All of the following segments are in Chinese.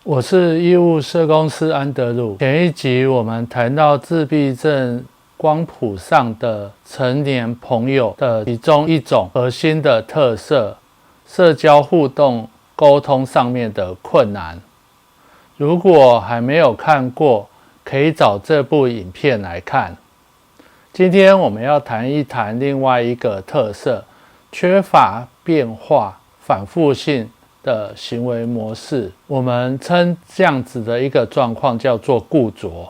我是义务社工师安德鲁。前一集我们谈到自闭症光谱上的成年朋友的其中一种核心的特色，社交互动沟通上面的困难。如果还没有看过，可以找这部影片来看。今天我们要谈一谈另外一个特色，缺乏变化、反复性的行为模式。我们称这样子的一个状况叫做固着。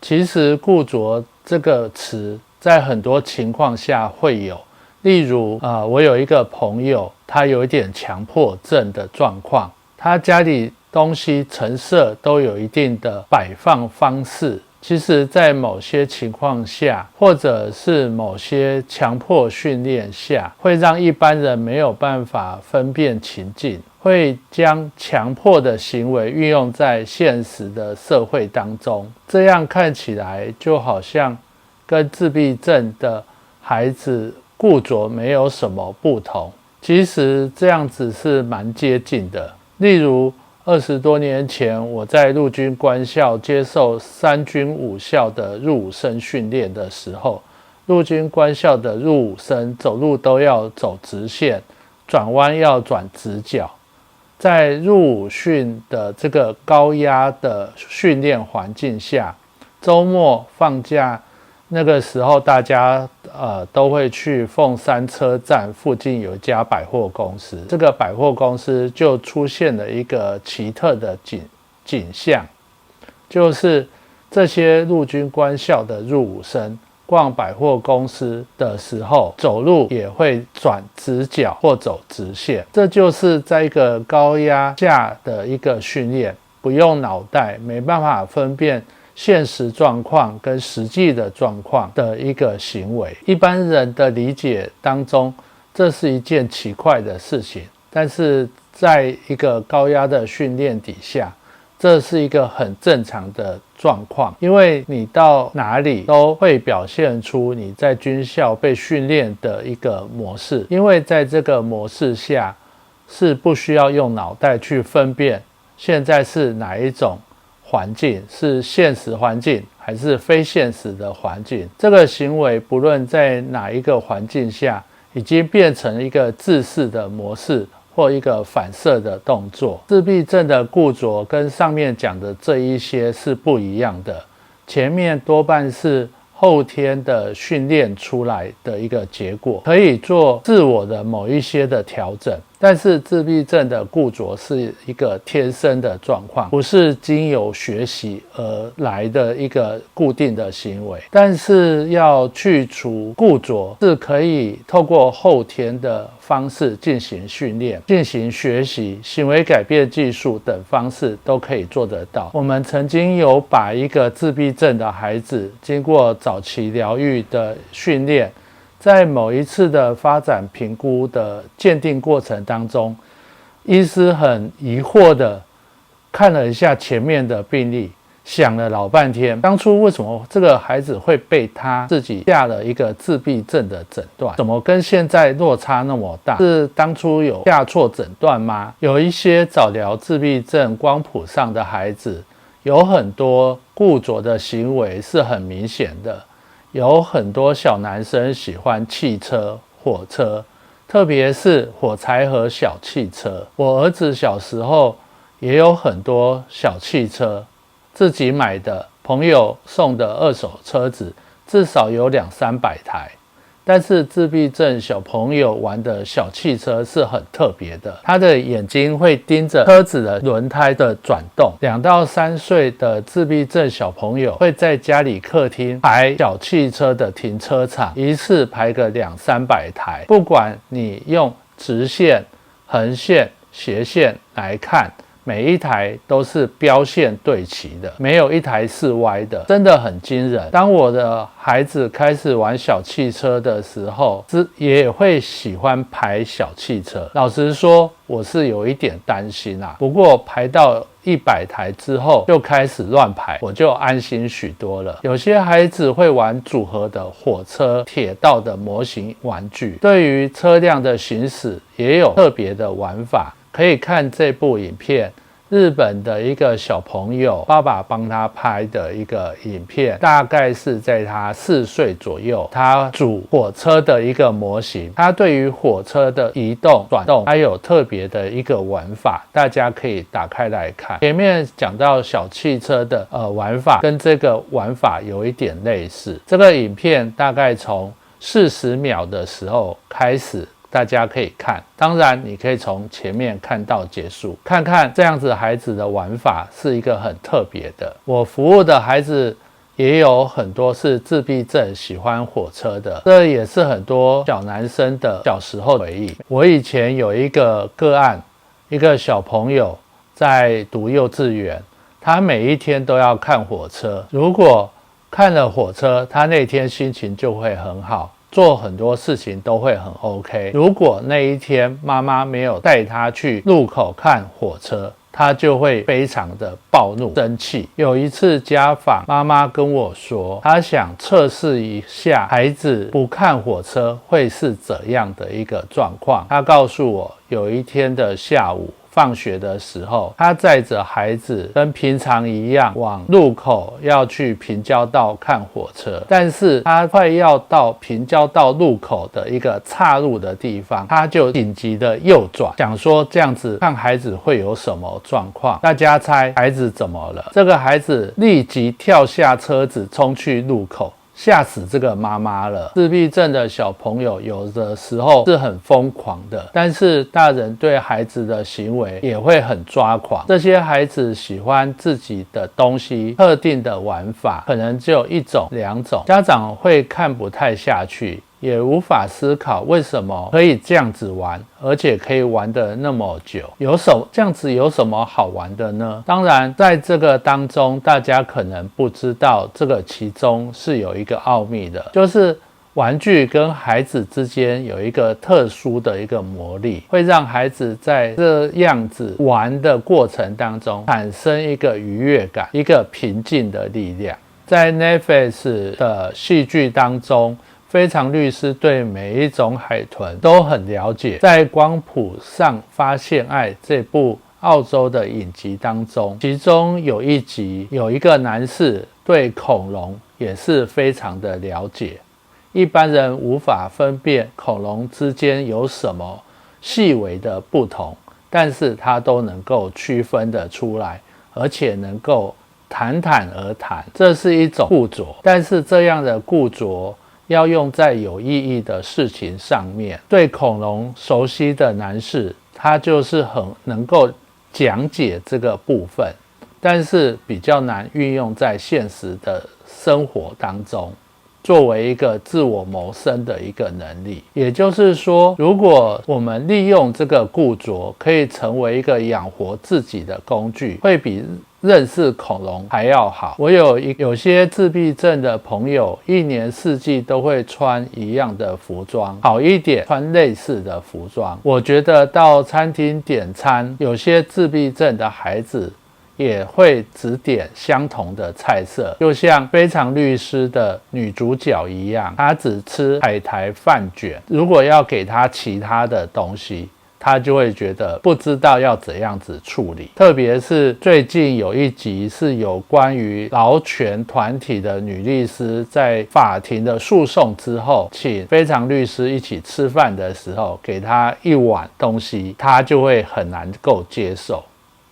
其实固着这个词在很多情况下会有，例如我有一个朋友，他有一点强迫症的状况，他家里东西陈设都有一定的摆放方式。其实在某些情况下，或者是某些强迫训练下，会让一般人没有办法分辨情境，会将强迫的行为运用在现实的社会当中。这样看起来就好像跟自闭症的孩子固着没有什么不同，其实这样子是蛮接近的。例如20多年前，我在陆军官校接受3军武校的入伍生训练的时候，陆军官校的入伍生走路都要走直线，转弯要转直角。在入伍训的这个高压的训练环境下，周末放假那个时候，大家都会去凤山车站附近有一家百货公司。这个百货公司就出现了一个奇特的景象，就是这些陆军官校的入伍生逛百货公司的时候，走路也会转直角或走直线。这就是在一个高压下的一个训练，不用脑袋，没办法分辨现实状况跟实际的状况的一个行为。一般人的理解当中，这是一件奇怪的事情，但是在一个高压的训练底下，这是一个很正常的状况，因为你到哪里都会表现出你在军校被训练的一个模式，因为在这个模式下是不需要用脑袋去分辨现在是哪一种环境，是现实环境还是非现实的环境。这个行为不论在哪一个环境下，已经变成一个自视的模式或一个反射的动作。自闭症的固着跟上面讲的这一些是不一样的，前面多半是后天的训练出来的一个结果，可以做自我的某一些的调整。但是自闭症的固着是一个天生的状况，不是经由学习而来的一个固定的行为。但是要去除固着，是可以透过后天的方式进行训练、进行学习、行为改变技术等方式都可以做得到。我们曾经有把一个自闭症的孩子经过早期疗愈的训练，在某一次的发展评估的鉴定过程当中，医师很疑惑的看了一下前面的病历，想了老半天，当初为什么这个孩子会被他自己下了一个自闭症的诊断？怎么跟现在落差那么大？是当初有下错诊断吗？有一些早疗自闭症光谱上的孩子，有很多固着的行为是很明显的。有很多小男生喜欢汽车、火车，特别是火柴盒小汽车。我儿子小时候也有很多小汽车，自己买的，朋友送的二手车子，至少有200-300台。但是自闭症小朋友玩的小汽车是很特别的，他的眼睛会盯着车子的轮胎的转动。2到3岁的自闭症小朋友会在家里客厅排小汽车的停车场，一次排个200-300台，不管你用直线、横线、斜线来看，每一台都是标线对齐的，没有一台是歪的，真的很惊人。当我的孩子开始玩小汽车的时候，也会喜欢排小汽车。老实说，我是有一点担心啊。不过排到100台之后就开始乱排，我就安心许多了。有些孩子会玩组合的火车、铁道的模型玩具，对于车辆的行驶也有特别的玩法。可以看这部影片，日本的一个小朋友，爸爸帮他拍的一个影片，大概是在他4岁左右，他组火车的一个模型，他对于火车的移动、转动，还有特别的一个玩法，大家可以打开来看。前面讲到小汽车的玩法，跟这个玩法有一点类似。这个影片大概从40秒的时候开始，大家可以看，当然你可以从前面看到结束，看看这样子孩子的玩法是一个很特别的。我服务的孩子也有很多是自闭症喜欢火车的，这也是很多小男生的小时候回忆。我以前有一个个案，一个小朋友在读幼稚园，他每一天都要看火车，如果看了火车，他那天心情就会很好，做很多事情都会很 OK。如果那一天妈妈没有带他去路口看火车，他就会非常的暴怒生气。有一次家访，妈妈跟我说，她想测试一下孩子不看火车会是怎样的一个状况。她告诉我，有一天的下午放学的时候，他载着孩子跟平常一样往路口要去平交道看火车，但是他快要到平交道路口的一个岔路的地方，他就紧急的右转，想说这样子看孩子会有什么状况。大家猜孩子怎么了？这个孩子立即跳下车子冲去路口，吓死这个妈妈了。自闭症的小朋友有的时候是很疯狂的，但是大人对孩子的行为也会很抓狂。这些孩子喜欢自己的东西，特定的玩法可能只有1种、2种，家长会看不太下去，也无法思考为什么可以这样子玩，而且可以玩得那么久，这样子有什么好玩的呢？当然在这个当中，大家可能不知道这个其中是有一个奥秘的，就是玩具跟孩子之间有一个特殊的一个魔力，会让孩子在这样子玩的过程当中产生一个愉悦感，一个平静的力量。在 Netflix 的戏剧当中，非常律师对每一种海豚都很了解。在光谱上发现爱这部澳洲的影集当中，其中有一集有一个男士对恐龙也是非常的了解，一般人无法分辨恐龙之间有什么细微的不同，但是他都能够区分得出来，而且能够侃侃而谈，这是一种固着，但是这样的固着要用在有意义的事情上面。对恐龙熟悉的男士，他就是很能够讲解这个部分，但是比较难运用在现实的生活当中，作为一个自我谋生的一个能力。也就是说，如果我们利用这个固着可以成为一个养活自己的工具，会比认识恐龙还要好。我有些自闭症的朋友，一年四季都会穿一样的服装，好一点穿类似的服装。我觉得到餐厅点餐，有些自闭症的孩子也会只点相同的菜色，就像非常律师的女主角一样，她只吃海苔饭卷，如果要给她其他的东西，他就会觉得不知道要怎样子处理。特别是最近有一集是有关于劳权团体的女律师在法庭的诉讼之后，请非常律师一起吃饭的时候，给他一碗东西，他就会很难够接受。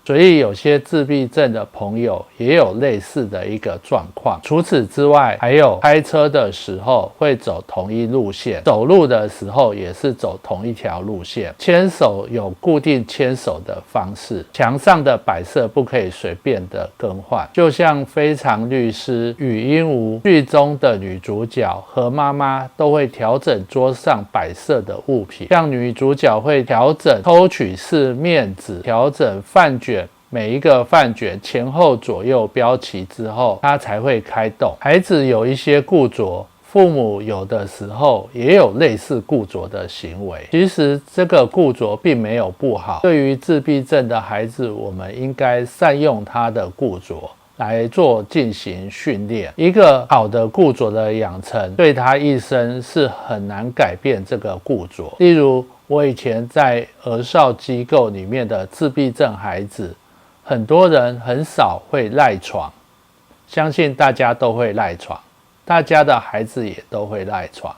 所以有些自闭症的朋友也有类似的一个状况。除此之外，还有开车的时候会走同一路线，走路的时候也是走同一条路线，牵手有固定牵手的方式，墙上的摆设不可以随便的更换。就像非常律师与鹦鹉剧中的女主角和妈妈都会调整桌上摆设的物品，像女主角会调整抽取式面纸，调整饭卷，每一个饭卷前后左右标齐之后，它才会开动。孩子有一些固着，父母有的时候也有类似固着的行为。其实这个固着并没有不好，对于自闭症的孩子，我们应该善用他的固着来进行训练。一个好的固着的养成，对他一生是很难改变这个固着。例如我以前在儿少机构里面的自闭症孩子，很多人很少会赖床，相信大家都会赖床，大家的孩子也都会赖床，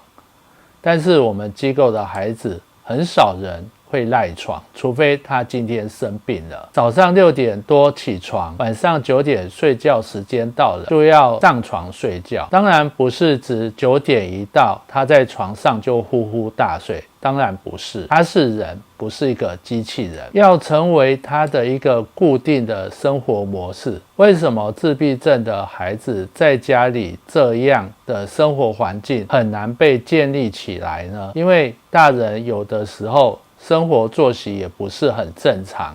但是我们机构的孩子很少人会赖床，除非他今天生病了。早上6点多起床，晚上9点睡觉时间到了，就要上床睡觉。当然不是指9点一到，他在床上就呼呼大睡，当然不是，他是人，不是一个机器人，要成为他的一个固定的生活模式。为什么自闭症的孩子在家里这样的生活环境很难被建立起来呢？因为大人有的时候生活作息也不是很正常，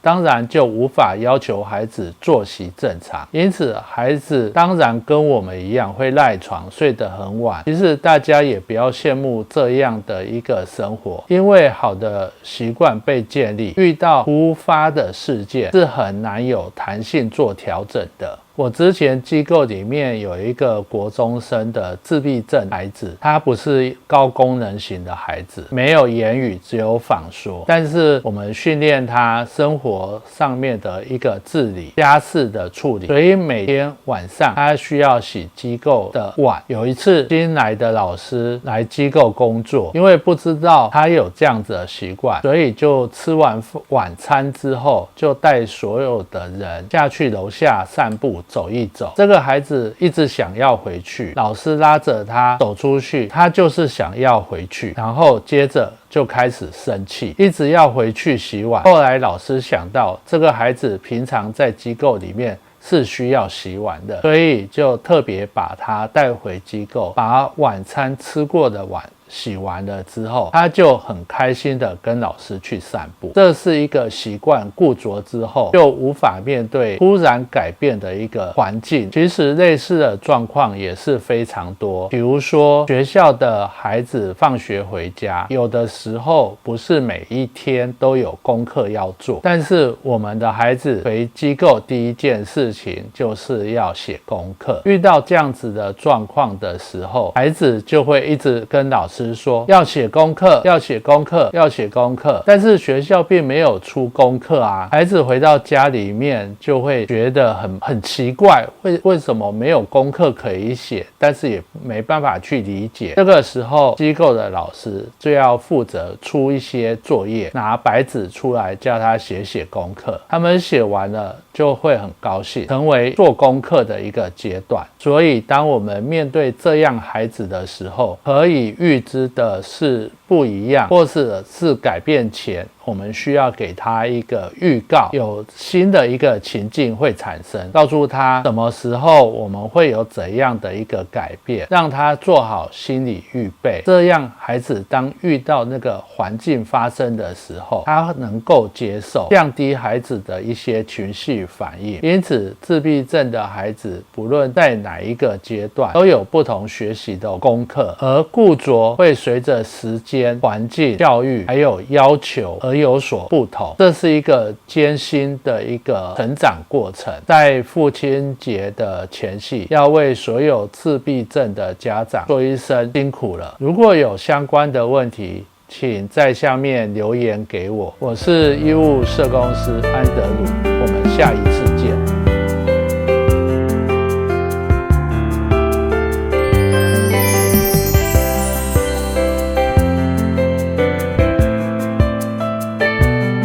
当然就无法要求孩子作息正常，因此孩子当然跟我们一样会赖床，睡得很晚。其实大家也不要羡慕这样的一个生活，因为好的习惯被建立，遇到突发的事件是很难有弹性做调整的。我之前机构里面有一个国中生的自闭症孩子，他不是高功能型的孩子，没有言语，只有仿说，但是我们训练他生活上面的一个自理、家事的处理，所以每天晚上他需要洗机构的碗。有一次新来的老师来机构工作，因为不知道他有这样子的习惯，所以就吃完晚餐之后就带所有的人下去楼下散步走一走。这个孩子一直想要回去，老师拉着他走出去，他就是想要回去，然后接着就开始生气，一直要回去洗碗。后来老师想到这个孩子平常在机构里面是需要洗碗的，所以就特别把他带回机构，把晚餐吃过的碗洗完了之后，他就很开心的跟老师去散步。这是一个习惯固着之后就无法面对突然改变的一个环境。其实类似的状况也是非常多，比如说学校的孩子放学回家，有的时候不是每一天都有功课要做，但是我们的孩子回机构第一件事情就是要写功课。遇到这样子的状况的时候，孩子就会一直跟老师说要写功课，要写功课，要写功课，但是学校并没有出功课啊。孩子回到家里面就会觉得很奇怪，为什么没有功课可以写，但是也没办法去理解。这个时候机构的老师就要负责出一些作业，拿白纸出来叫他写功课，他们写完了就会很高兴，成为做功课的一个阶段。所以当我们面对这样孩子的时候，可以预知的是不一样，或是改变前，我们需要给他一个预告，有新的一个情境会产生，告诉他什么时候我们会有怎样的一个改变，让他做好心理预备，这样孩子当遇到那个环境发生的时候，他能够接受，降低孩子的一些情绪反应。因此自闭症的孩子不论在哪一个阶段都有不同学习的功课，而固着会随着时间、环境、教育还有要求而有所不同，这是一个艰辛的一个成长过程。在父亲节的前夕，要为所有自闭症的家长说一声辛苦了。如果有相关的问题，请在下面留言给我。我是医务社工师安德鲁，我们下一次见。